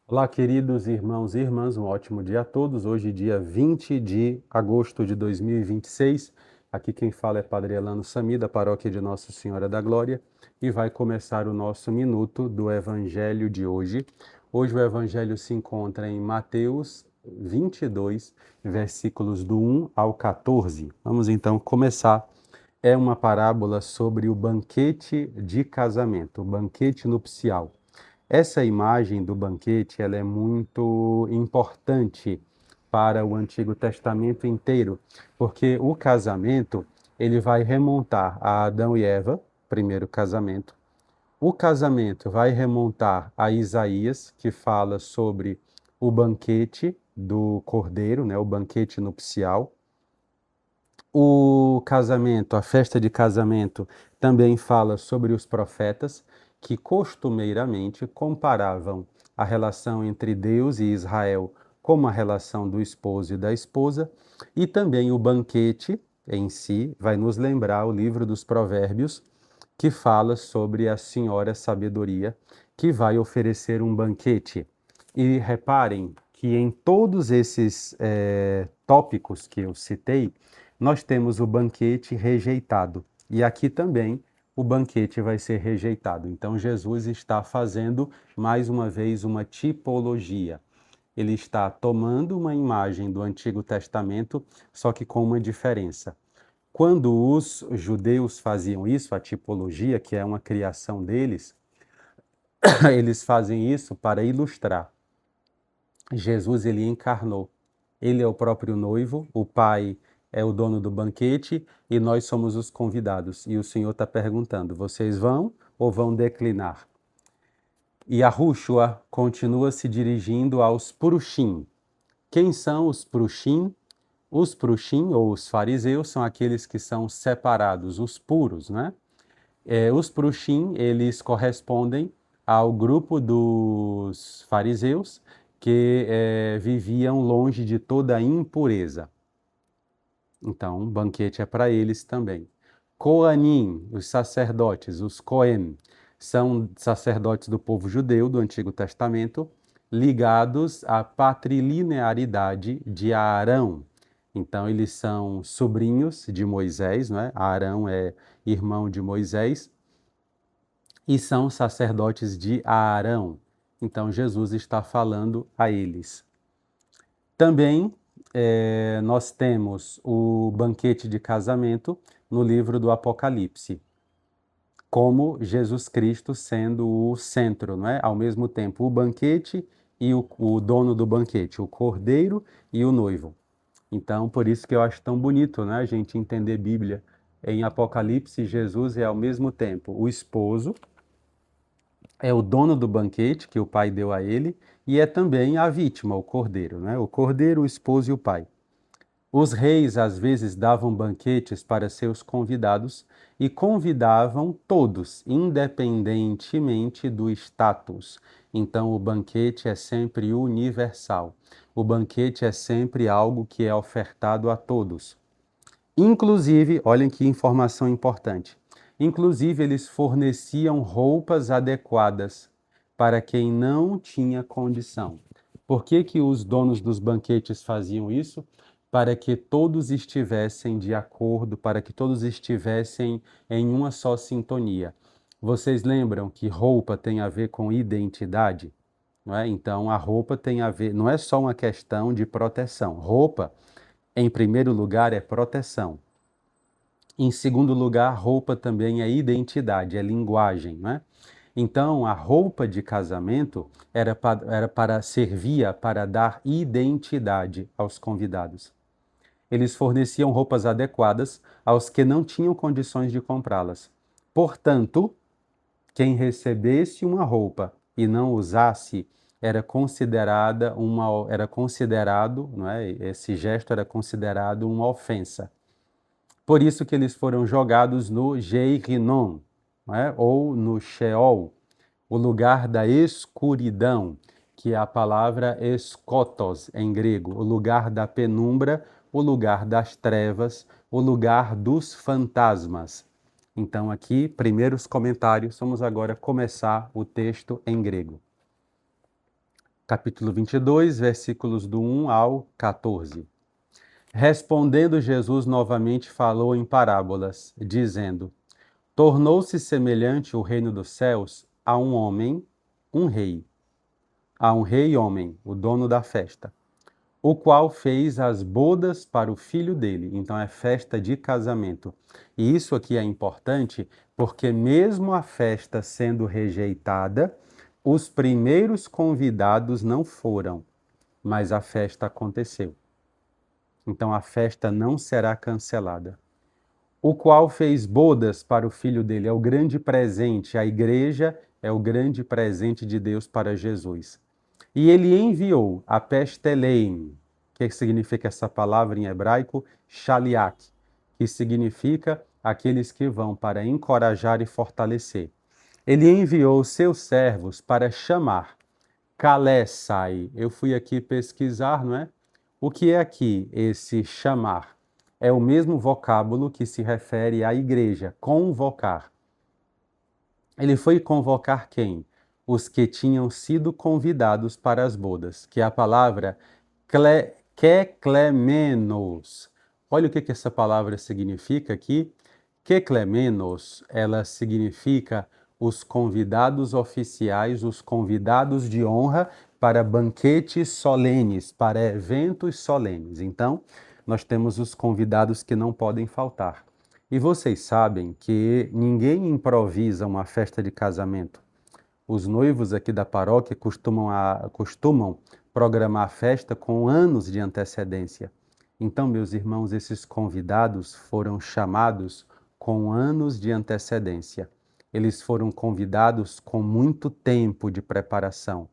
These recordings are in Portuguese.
Olá, queridos irmãos e irmãs, um ótimo dia a todos. Hoje, dia 20 de agosto de 2026. Aqui quem fala é Padre Elano Sami, da paróquia de Nossa Senhora da Glória, e vai começar o nosso minuto do Evangelho de hoje. Hoje o Evangelho se encontra em Mateus 22, versículos do 1 ao 14. Vamos então começar. É uma parábola sobre o banquete de casamento, o banquete nupcial. Essa imagem do banquete, ela é muito importante para o Antigo Testamento inteiro, porque o casamento, ele vai remontar a Adão e Eva, primeiro casamento. O casamento vai remontar a Isaías, que fala sobre o banquete do cordeiro, né, o banquete nupcial. O casamento, a festa de casamento, também fala sobre os profetas, que costumeiramente comparavam a relação entre Deus e Israel como a relação do esposo e da esposa, e também o banquete em si vai nos lembrar o livro dos Provérbios, que fala sobre a senhora sabedoria, que vai oferecer um banquete. E reparem que em todos esses tópicos que eu citei, nós temos o banquete rejeitado. E aqui também o banquete vai ser rejeitado. Então Jesus está fazendo mais uma vez uma tipologia. Ele está tomando uma imagem do Antigo Testamento, só que com uma diferença. Quando os judeus faziam isso, a tipologia, que é uma criação deles, eles fazem isso para ilustrar. Jesus, ele encarnou. Ele é o próprio noivo, o Pai é o dono do banquete e nós somos os convidados. E o Senhor está perguntando: vocês vão ou vão declinar? E a Rúshua continua se dirigindo aos Purushim. Quem são os Purushim? Os Purushim, ou os fariseus, são aqueles que são separados, os puros, né? Os Purushim, eles correspondem ao grupo dos fariseus que viviam longe de toda a impureza. Então, um banquete é para eles também. Koanim, os sacerdotes, os Cohen, são sacerdotes do povo judeu do Antigo Testamento, ligados à patrilinearidade de Arão. Então, eles são sobrinhos de Moisés, não é? Arão é irmão de Moisés, e são sacerdotes de Arão. Então, Jesus está falando a eles. Também nós temos o banquete de casamento no livro do Apocalipse, como Jesus Cristo sendo o centro, não é? Ao mesmo tempo, o banquete e o dono do banquete, o cordeiro e o noivo. Então, por isso que eu acho tão bonito, né, a gente entender Bíblia. Em Apocalipse, Jesus é ao mesmo tempo o esposo, é o dono do banquete que o pai deu a ele, e é também a vítima, o cordeiro, né? O cordeiro, o esposo e o pai. Os reis às vezes davam banquetes para seus convidados e convidavam todos, independentemente do status. Então, o banquete é sempre universal. O banquete é sempre algo que é ofertado a todos. Inclusive, olhem que informação importante. Inclusive, eles forneciam roupas adequadas para quem não tinha condição. Por que que os donos dos banquetes faziam isso? Para que todos estivessem de acordo, para que todos estivessem em uma só sintonia. Vocês lembram que roupa tem a ver com identidade? Não é? Então, a roupa tem a ver, não é só uma questão de proteção. Roupa, em primeiro lugar, é proteção. Em segundo lugar, roupa também é identidade, é linguagem, né? Então, a roupa de casamento era para servia para dar identidade aos convidados. Eles forneciam roupas adequadas aos que não tinham condições de comprá-las. Portanto, quem recebesse uma roupa e não usasse era considerado, não é? Esse gesto era considerado uma ofensa. Por isso que eles foram jogados no Gehinnom, né? Ou no Sheol, o lugar da escuridão, que é a palavra escotos em grego, o lugar da penumbra, o lugar das trevas, o lugar dos fantasmas. Então, aqui, primeiros comentários, vamos agora começar o texto em grego. capítulo 22, versículos do 1 ao 14. Respondendo Jesus novamente falou em parábolas, dizendo: Tornou-se semelhante o reino dos céus a um homem, a um rei homem, o dono da festa, o qual fez as bodas para o filho dele. Então é festa de casamento. E isso aqui é importante porque mesmo a festa sendo rejeitada, os primeiros convidados não foram, mas a festa aconteceu. Então a festa não será cancelada. O qual fez bodas para o filho dele, é o grande presente, a igreja é o grande presente de Deus para Jesus. E ele enviou a pesteleim, que significa essa palavra em hebraico, shaliach, que significa aqueles que vão para encorajar e fortalecer. Ele enviou seus servos para chamar, kalesai. Eu fui aqui pesquisar, não é? O que é aqui esse chamar? É o mesmo vocábulo que se refere à igreja, convocar. Ele foi convocar quem? Os que tinham sido convidados para as bodas, que é a palavra keklemenos. Olha o que essa palavra significa aqui. Keklemenos, ela significa os convidados oficiais, os convidados de honra para banquetes solenes, para eventos solenes. Então, nós temos os convidados que não podem faltar. E vocês sabem que ninguém improvisa uma festa de casamento. Os noivos aqui da paróquia costumam programar a festa com anos de antecedência. Então, meus irmãos, esses convidados foram chamados com anos de antecedência. Eles foram convidados com muito tempo de preparação.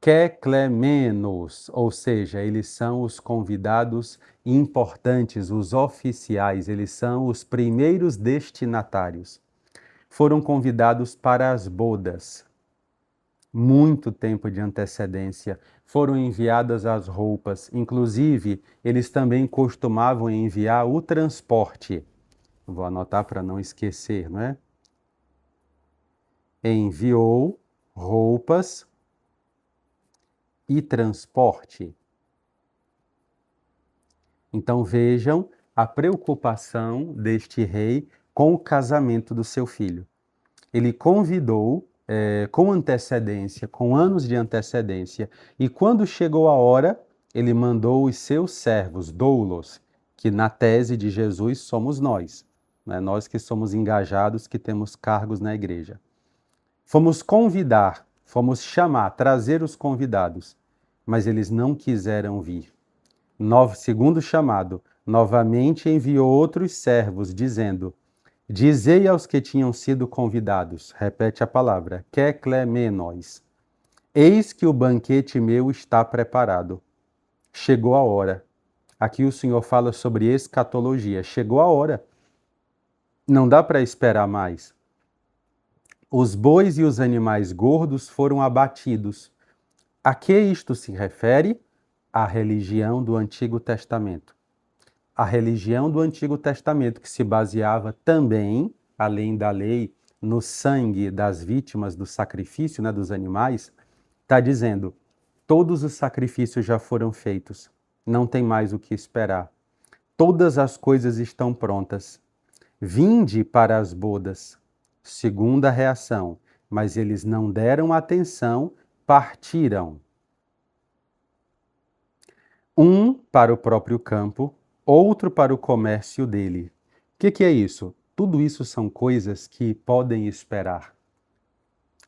Keklemenos, ou seja, eles são os convidados importantes, os oficiais, eles são os primeiros destinatários. Foram convidados para as bodas, muito tempo de antecedência. Foram enviadas as roupas, inclusive, eles também costumavam enviar o transporte. Vou anotar para não esquecer, não é? Enviou roupas e transporte. Então vejam a preocupação deste rei com o casamento do seu filho. Ele convidou com antecedência, com anos de antecedência, e quando chegou a hora, ele mandou os seus servos, doulos, que na tese de Jesus somos nós, né? Nós que somos engajados, que temos cargos na igreja. Fomos convidar, fomos chamar, trazer os convidados, mas eles não quiseram vir. Segundo chamado, novamente enviou outros servos, dizendo: Dizei aos que tinham sido convidados, repete a palavra, keklemenos, eis que o banquete meu está preparado. Chegou a hora. Aqui o Senhor fala sobre escatologia. Chegou a hora. Não dá para esperar mais. Os bois e os animais gordos foram abatidos. A que isto se refere? À religião do Antigo Testamento. A religião do Antigo Testamento, que se baseava também, além da lei, no sangue das vítimas do sacrifício, né, dos animais, está dizendo: todos os sacrifícios já foram feitos, não tem mais o que esperar. Todas as coisas estão prontas. Vinde para as bodas. Segunda reação, mas eles não deram atenção, partiram. Um para o próprio campo, outro para o comércio dele. O que é isso? Tudo isso são coisas que podem esperar.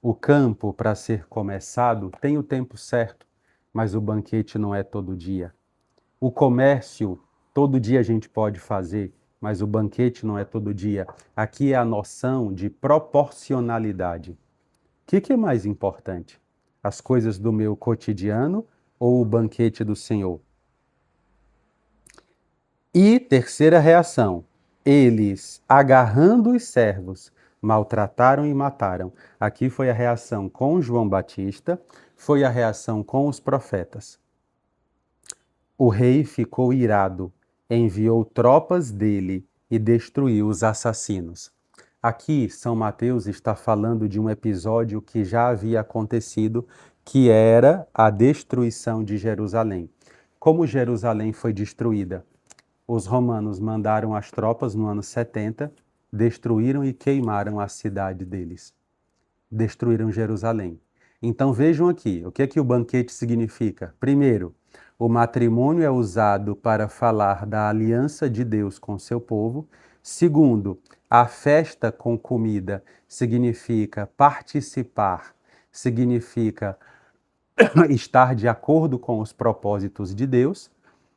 O campo, para ser começado, tem o tempo certo, mas o banquete não é todo dia. O comércio, todo dia a gente pode fazer, mas o banquete não é todo dia. Aqui é a noção de proporcionalidade. O que é mais importante? As coisas do meu cotidiano ou o banquete do Senhor? E terceira reação, eles, agarrando os servos, maltrataram e mataram. Aqui foi a reação com João Batista, foi a reação com os profetas. O rei ficou irado, enviou tropas dele e destruiu os assassinos. Aqui, São Mateus está falando de um episódio que já havia acontecido, que era a destruição de Jerusalém. Como Jerusalém foi destruída? Os romanos mandaram as tropas no ano 70, destruíram e queimaram a cidade deles. Destruíram Jerusalém. Então vejam aqui, o que é que o banquete significa? Primeiro, o matrimônio é usado para falar da aliança de Deus com seu povo. Segundo, a festa com comida significa participar, significa estar de acordo com os propósitos de Deus.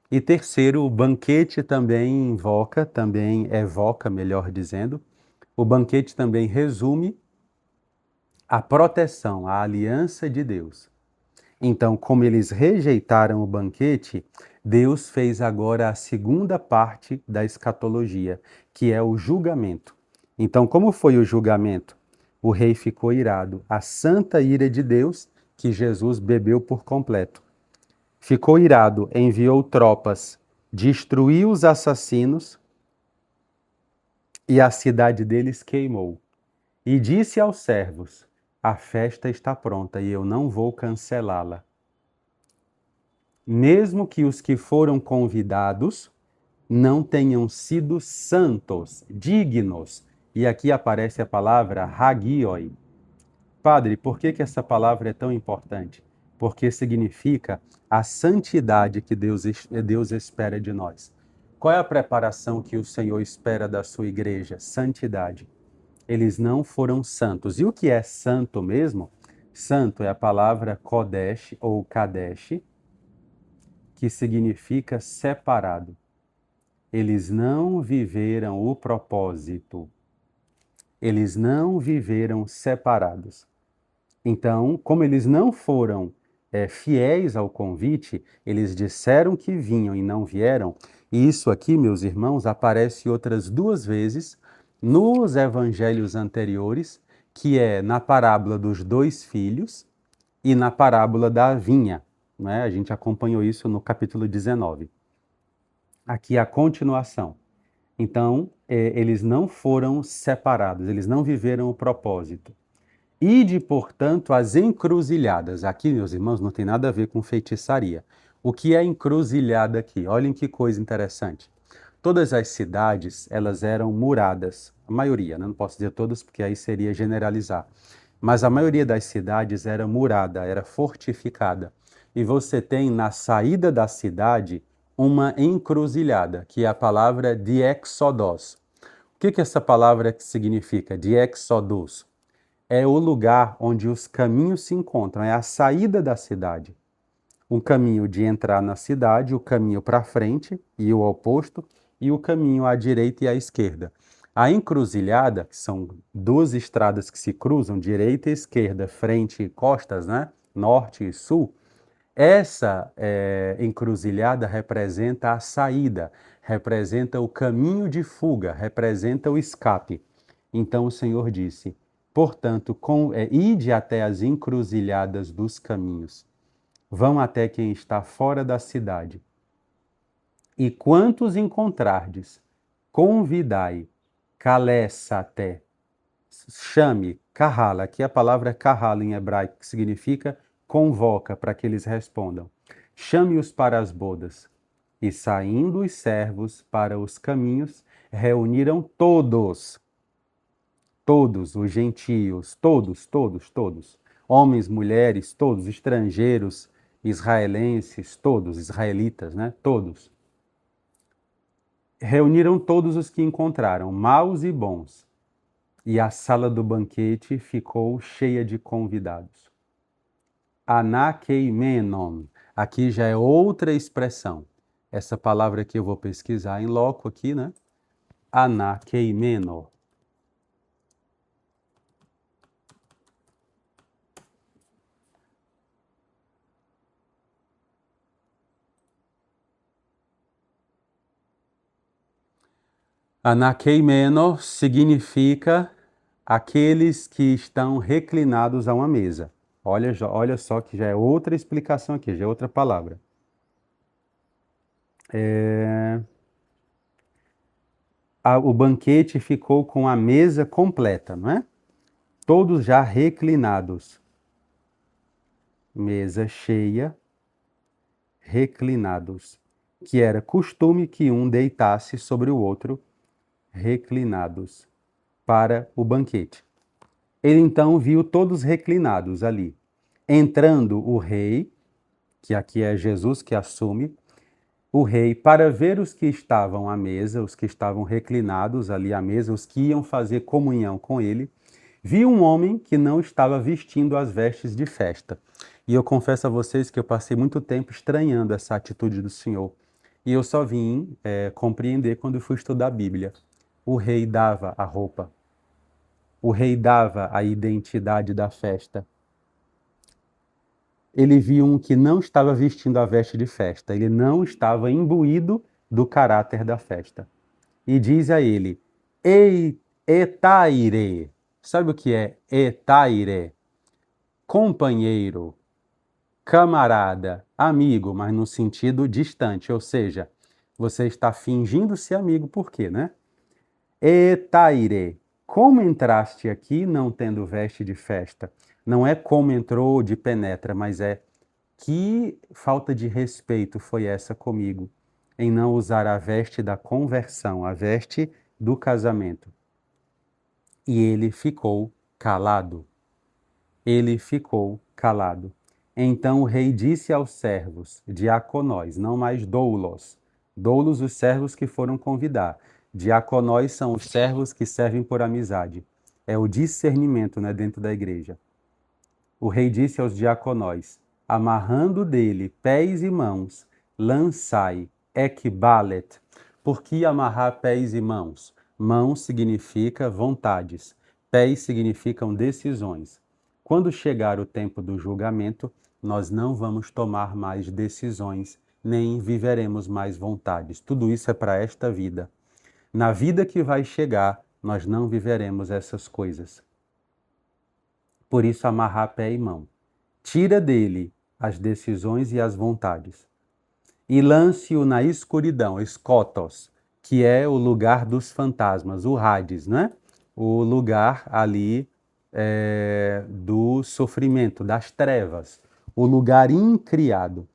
E terceiro, o banquete também invoca, também evoca, melhor dizendo, o banquete também resume a proteção, a aliança de Deus. Então, como eles rejeitaram o banquete, Deus fez agora a segunda parte da escatologia, que é o julgamento. Então, como foi o julgamento? O rei ficou irado. A santa ira de Deus, que Jesus bebeu por completo. Ficou irado, enviou tropas, destruiu os assassinos e a cidade deles queimou. E disse aos servos: a festa está pronta e eu não vou cancelá-la. Mesmo que os que foram convidados não tenham sido santos, dignos. E aqui aparece a palavra hagioi. Padre, por que essa palavra é tão importante? Porque significa a santidade que Deus espera de nós. Qual é a preparação que o Senhor espera da sua igreja? Santidade. Eles não foram santos. E o que é santo mesmo? Santo é a palavra Kodesh ou Kadesh, que significa separado. Eles não viveram o propósito. Eles não viveram separados. Então, como eles não foram fiéis ao convite, eles disseram que vinham e não vieram. E isso aqui, meus irmãos, aparece outras duas vezes nos evangelhos anteriores, que é na parábola dos dois filhos e na parábola da vinha. Né? A gente acompanhou isso no capítulo 19. Aqui é a continuação. Então, eles não foram separados, eles não viveram o propósito. Ide, portanto, às encruzilhadas. Aqui, meus irmãos, não tem nada a ver com feitiçaria. O que é encruzilhada aqui? Olhem que coisa interessante. Todas as cidades, elas eram muradas. A maioria, né? Não posso dizer todas, porque aí seria generalizar. Mas a maioria das cidades era murada, era fortificada. E você tem na saída da cidade uma encruzilhada, que é a palavra diexodos. O que essa palavra significa? Diexodus. É o lugar onde os caminhos se encontram, é a saída da cidade. Um caminho de entrar na cidade, o caminho para frente e o oposto, e o caminho à direita e à esquerda. A encruzilhada, que são duas estradas que se cruzam, direita e esquerda, frente e costas, né? Norte e sul, essa encruzilhada representa a saída, representa o caminho de fuga, representa o escape. Então o Senhor disse: portanto, ide até as encruzilhadas dos caminhos, vão até quem está fora da cidade. E quantos encontrardes, convidai, kalessaté, chame, kahala, aqui a palavra kahala em hebraico, que significa convoca, para que eles respondam. Chame-os para as bodas. E saindo os servos para os caminhos, reuniram todos os gentios, todos, homens, mulheres, todos, estrangeiros, israelenses, todos, israelitas, né? Todos. Reuniram todos os que encontraram, maus e bons, e a sala do banquete ficou cheia de convidados. Anakeimenon, aqui já é outra expressão. Essa palavra aqui eu vou pesquisar em loco aqui, né? Anakeimenor. Anakeimenor significa aqueles que estão reclinados a uma mesa. Olha só que já é outra explicação aqui, já é outra palavra. O banquete ficou com a mesa completa, não é? Todos já reclinados. mesa cheia, reclinados, que era costume que um deitasse sobre o outro, reclinados, para o banquete. Ele então viu todos reclinados ali. Entrando o rei, que aqui é Jesus que assume, o rei, para ver os que estavam à mesa, os que estavam reclinados ali à mesa, os que iam fazer comunhão com ele, viu um homem que não estava vestindo as vestes de festa. E eu confesso a vocês que eu passei muito tempo estranhando essa atitude do Senhor. E eu só vim compreender quando fui estudar a Bíblia. O rei dava a roupa. O rei dava a identidade da festa. Ele viu um que não estava vestindo a veste de festa. Ele não estava imbuído do caráter da festa. E diz a ele: Ei, etaire. Sabe o que é etaire? Companheiro, camarada, amigo, mas no sentido distante, ou seja, você está fingindo ser amigo, por quê, né? Etaire, como entraste aqui não tendo veste de festa? Não é como entrou de penetra, mas é que falta de respeito foi essa comigo, em não usar a veste da conversão, a veste do casamento. E ele ficou calado. Ele ficou calado. Então o rei disse aos servos, diaconós, não mais doulos. Doulos, os servos que foram convidar. Diaconós são os servos que servem por amizade. É o discernimento, né, dentro da igreja. O rei disse aos diaconós, amarrando dele pés e mãos, lançai ekbalet. Por que amarrar pés e mãos? Mãos significa vontades, pés significam decisões. Quando chegar o tempo do julgamento, nós não vamos tomar mais decisões, nem viveremos mais vontades. Tudo isso é para esta vida. Na vida que vai chegar, nós não viveremos essas coisas. Por isso, amarrar pé e mão. Tira dele as decisões e as vontades. E lance-o na escuridão, escotos, que é o lugar dos fantasmas, o Hades, né? O lugar ali do sofrimento, das trevas, o lugar incriado.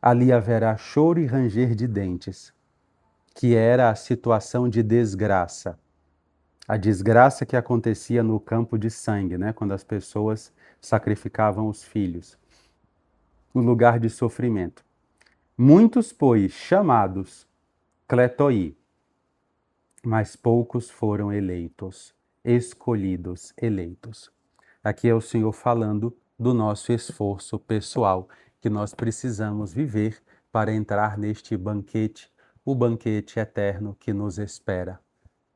Ali haverá choro e ranger de dentes, que era a situação de desgraça. A desgraça que acontecia no campo de sangue, né? Quando as pessoas sacrificavam os filhos. O lugar de sofrimento. Muitos, pois, chamados cletoi, mas poucos foram eleitos, escolhidos, eleitos. Aqui é o Senhor falando do nosso esforço pessoal, que nós precisamos viver para entrar neste banquete, o banquete eterno que nos espera.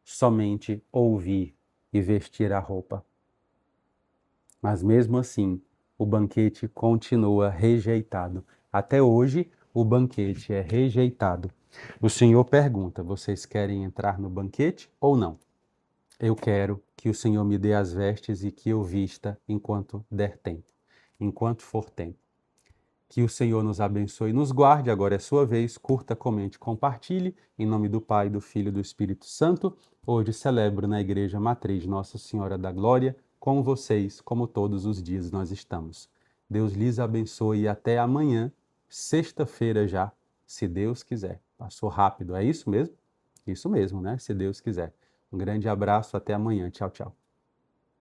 Somente ouvir e vestir a roupa. Mas mesmo assim, o banquete continua rejeitado. Até hoje, o banquete é rejeitado. O Senhor pergunta: vocês querem entrar no banquete ou não? Eu quero que o Senhor me dê as vestes e que eu vista enquanto der tempo, enquanto for tempo. Que o Senhor nos abençoe e nos guarde. Agora é sua vez. Curta, comente, compartilhe. Em nome do Pai, do Filho e do Espírito Santo. Hoje celebro na Igreja Matriz Nossa Senhora da Glória. Com vocês, como todos os dias nós estamos. Deus lhes abençoe e até amanhã, sexta-feira já, se Deus quiser. Passou rápido, é isso mesmo? Isso mesmo, né? Se Deus quiser. Um grande abraço, até amanhã. Tchau, tchau.